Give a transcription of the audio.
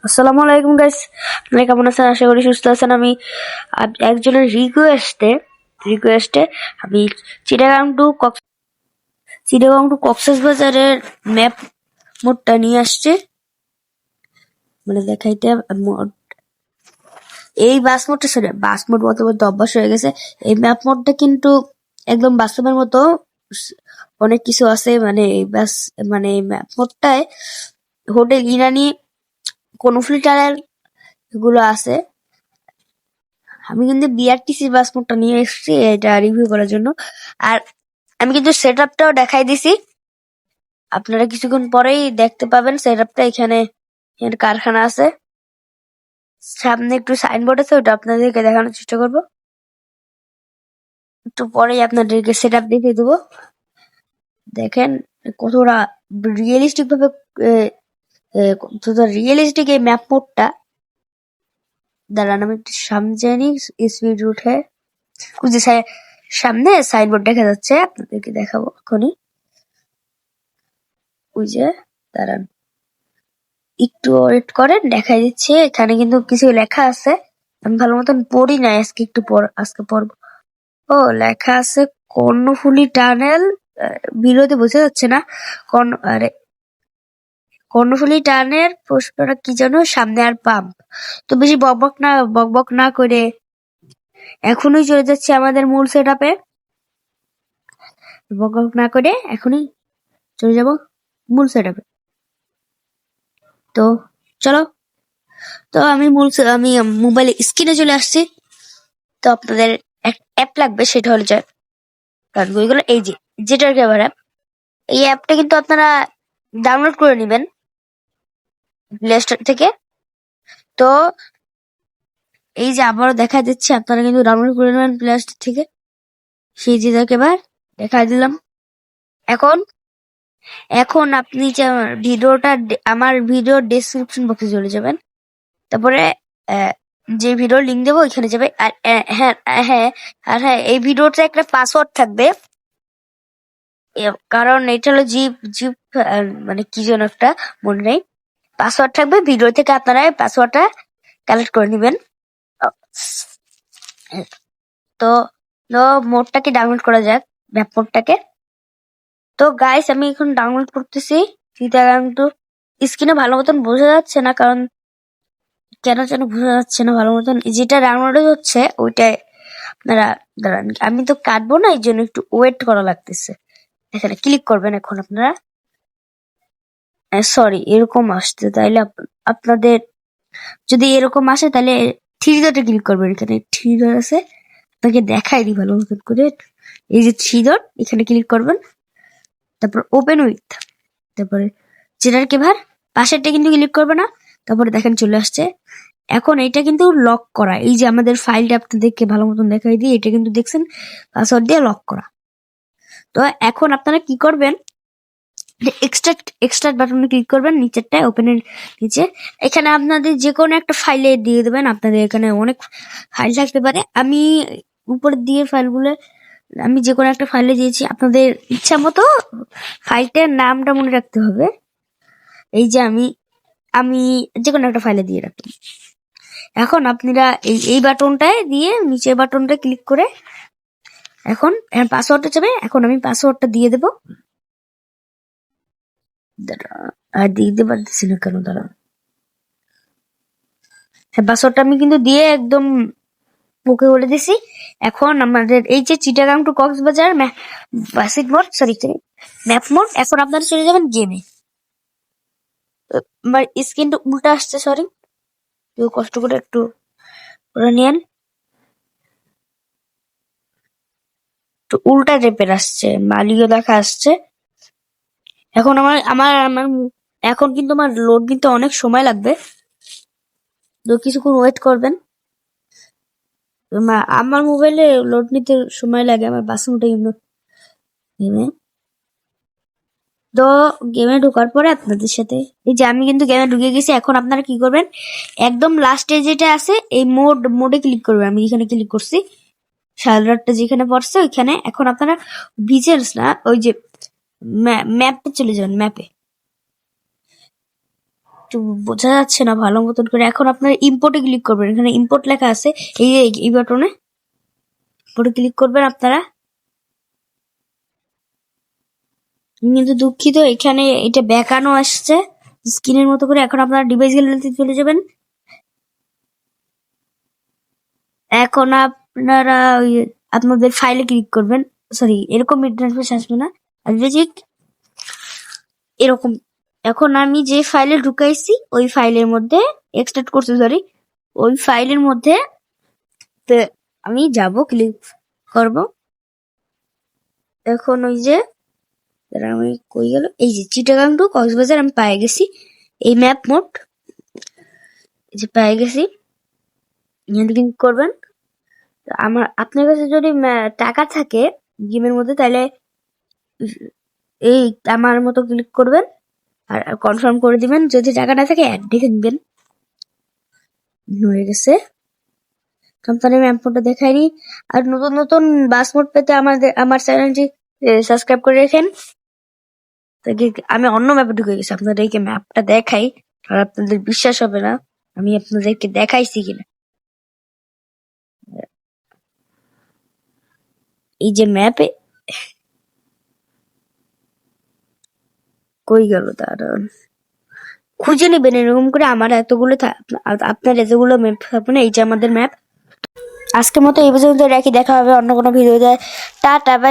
আসসালামু আলাইকুম গাইস, আপনারা কেমন আছেন? আশা করি সুস্থ আছেন। আমি একজনের রিকোয়েস্টে আমি চিটাগাং টু কক্সবাজারের ম্যাপ মোডটা নিয়ে আসছে, মানে দেখাইতে। এই বাস মোড বর্তমানে অভ্যাস হয়ে গেছে। এই ম্যাপ মোডটা কিন্তু একদম বাস্তবের মতো অনেক কিছু আছে। মানে এই ম্যাপ মোডটায় হোটেল ইরানি, কর্ণফুলী টানেল এগুলো আছে। আমি কিন্তু বিআরটিসি বাস মোডটা নিয়ে এসেছি এটা রিভিউ করার জন্য। আর আমি কিন্তু সেট আপটাও দেখাই দিছি, আপনারা কিছুক্ষণ পরেই দেখতে পাবেন সেট আপটা। এখানে কারখানা আছে, সামনে একটু সাইনবোর্ড আছে, ওটা আপনাদেরকে দেখানোর চেষ্টা করব। একটু পরেই আপনাদেরকে সেট আপ দেখিয়ে দেবো। দেখেন কতটা রিয়েলিস্টিক ভাবে কতটা রিয়েলিস্টিক এই ম্যাপ মোডটা। দাঁড়ান আমি একটু সামনে যাইনি, স্পিড উঠে যে সামনে সাইনবোর্ড দেখা যাচ্ছে, আপনাদেরকে দেখাবো এখনই। ওই যে দাঁড়ান একটু ওয়েট করেন, দেখাই দিচ্ছে। এখানে কিন্তু কিছু লেখা আছে, আমি ভালো মতন পড়ি নাই, আজকে পড়বো। ও লেখা আছে কর্ণফুলী টানেল, ভিডিওতে বোঝা যাচ্ছে না। আরে কর্ণফুলী টানেল প্রশ্নটা কি যেন, সামনে আর পাম্প। তো বেশি বকবক না করে এখনই চলে যাচ্ছে আমাদের মূল সেট আপে। বকবক না করে এখনই চলে যাব মূল সেট আপে। তো চলো। তো আমি মোবাইলে স্ক্রিনে চলে আসছি। তো আপনাদের একটা অ্যাপ লাগবে, সেটা হলো যে গুগল, এই যেটার ক্যামেরা অ্যাপ। এই অ্যাপটা কিন্তু আপনারা ডাউনলোড করে নেবেন প্লে স্টোর থেকে। তো এই যে আবারও দেখা দিচ্ছে, আপনারা কিন্তু ডাউনলোড করে নেবেন প্লে স্টোর থেকে। সেই যেটার ক্যামেরা দেখা দিলাম। এখন এখন আপনি যে আমার ভিডিও ডেসক্রিপশন বক্সে চলে যাবেন। তারপরে যে ভিডিও লিঙ্ক দেবো ওইখানে যাবে। আর হ্যাঁ হ্যাঁ আর হ্যাঁ, এই ভিডিওতে একটা পাসওয়ার্ড থাকবে, কারণ এটা হলো জিপ জিপ মানে কি যেন একটা মনে নেই। পাসওয়ার্ড থাকবে ভিডিও থেকে, আপনারা পাসওয়ার্ডটা কালেক্ট করে নেবেন। তো মোডটাকে ডাউনলোড করা যাক, ম্যাপ মোডটাকে। তো গাইস আমি এখন ডাউনলোড করতেছি চিটাগাং টু। স্ক্রিনে ভালো মতন বোঝা যাচ্ছে না, কারণ কেন যেন বোঝা যাচ্ছে না ভালো মতন। যেটা ডাউনলোড হচ্ছে ওইটাই আপনারা দাঁড়ান, আমি তো কাটবো না, এই জন্য একটু ওয়েট করা লাগতেছে। এখানে ক্লিক করবেন এখন আপনারা। সরি, এরকম আসছে, তাইলে আপনাদের যদি এরকম আসে তাহলে থ্রি ডটে ক্লিক করবেন। এখানে থ্রি ডট আছে, আপনাকে দেখাই দিই ভালো মতন করে। এই যে থ্রি ডট, এখানে ক্লিক করবেন। তারপর ওপেন উইথ, তারপরে জেনারেল কেভার পাশেরটা কিন্তু ক্লিক করবে না। তারপরে দেখেন চলে আসছে। এখন এটা কিন্তু লক করা, এই যে আমাদের ফাইলটা আপনাদেরকে ভালো মতন দেখাই দিই, এটা কিন্তু দেখছেন পাসওয়ার্ড দিয়ে লক করা। তো এখন আপনারা কি করবেন, এক্সট্রাক্ট বাটনে ক্লিক করবেন, নিচেরটায় ওপেনের নিচে। এখানে আপনাদের যে কোনো একটা ফাইলে দিয়ে দেবেন। আপনাদের এখানে অনেক ফাইল থাকতে পারে, আমি উপর দিয়ে ফাইলগুলো আমি যে কোনো একটা ফাইলে দিয়েছি। আপনাদের ইচ্ছা মতো ফাইলটার নামটা মনে রাখতে হবে। এই যে আমি যে কোনো একটা ফাইলে দিয়ে রাখলাম। এখন আপনারা এই বাটনটায় দিয়ে নিচের বাটনটা ক্লিক করে এখন পাসওয়ার্ডটা চাবে। এখন আমি পাসওয়ার্ডটা দিয়ে দেবো। আর দিতে পারতেছি না কেন, দাঁড়া। হ্যাঁ, পাসওয়ার্ডটা আমি কিন্তু দিয়ে একদম ওকে বলে দিছি। এখন আমাদের এই যে Chittagong two Cox's Bazar basic mode, sorry map mode. এখন আপনারা চলে যাবেন গেমে। আমার স্ক্রিনটা উল্টা আসছে, সরি, কেউ কষ্ট করে একটু করে নিয়েন। একটু উল্টা টাইপের আসছে, মালিও দেখা আসছে। এখন আমার আমার আমার এখন কিন্তু আমার লোড নিতে অনেক সময় লাগবে, তো কিছুক্ষণ ওয়েট করবেন। আমার মোবাইলে লোড নিতে সময় লাগে, আমার বাসনটা গেমে। তো গেমে ঢোকার পরে আপনাদের সাথে এই যে আমি কিন্তু গেমে ঢুকে গেছি। এখন আপনারা কি করবেন, একদম লাস্টে যেটা আছে এই মোডে ক্লিক করবেন। আমি এখানে ক্লিক করছি, শালরাটটা যেখানে পড়ছে ওইখানে। এখন আপনারা ভিজেলস না, ওই যে ম্যাপে চলে যাবেন। ম্যাপে একটু বোঝা যাচ্ছে না ভালো মতন করে। এখন আপনার ইম্পোর্টে ক্লিক করবেন, এখানে ইম্পোর্ট লেখা আছে এই বাটনে ইম্পোর্টে ক্লিক করবেন আপনারা। কিন্তু দুঃখিত, এখানে এটা বেঁকানো আসছে স্ক্রিনের মতো করে। এখন আপনারা ডিভাইস গ্যালারিতে চলে যাবেন। এখন আপনারা আপনাদের ফাইলে ক্লিক করবেন। সরি, এরকম ইন্টারফেস আসবে না, আসবে ঠিক এরকম। এখন আমি যে ফাইলে ঢুকাইছি ওই ফাইলের মধ্যে এক্সট্রাক্ট করছি, সরি, ওই ফাইলের মধ্যে আমি যাব, ক্লিক করব। এখন ওই যে আমি কই গেল, এই যে চিটাগাং টু কক্সবাজার আমি পেয়ে গেছি, এই ম্যাপ মোড যে পেয়ে গেছি। ক্লিক করবেন। আপনার কাছে যদি টাকা থাকে গেমের মধ্যে, তাহলে এই আমার মতো ক্লিক করবেন আর কনফার্ম করে দিবেন। যদি টাকা না থাকে অ্যাড দেখে দিবেন। হয়ে গেছে। কোম্পানি ম্যাপ মোডটা দেখায়নি। আর নতুন নতুন বাস মোড পেতে আমার চ্যানেলটি সাবস্ক্রাইব করে রাখেন। আমি অন্য ম্যাপে ঢুকে গেছি, আপনাদেরকে ম্যাপটা দেখাই, আর আপনাদের বিশ্বাস হবে না আমি আপনাদেরকে দেখাইছি কিনা। এই যে ম্যাপে কই গেল, দাঁড়ান, খুঁজে নেবেন এরকম করে। আমার এতগুলো আপনার এতগুলো ম্যাপ থাকবে না। এই যে আমাদের ম্যাপ। আজকের মতো এই পর্যন্ত রাখি, দেখা হবে অন্য কোনো ভিডিওতে। Ta-ta, by.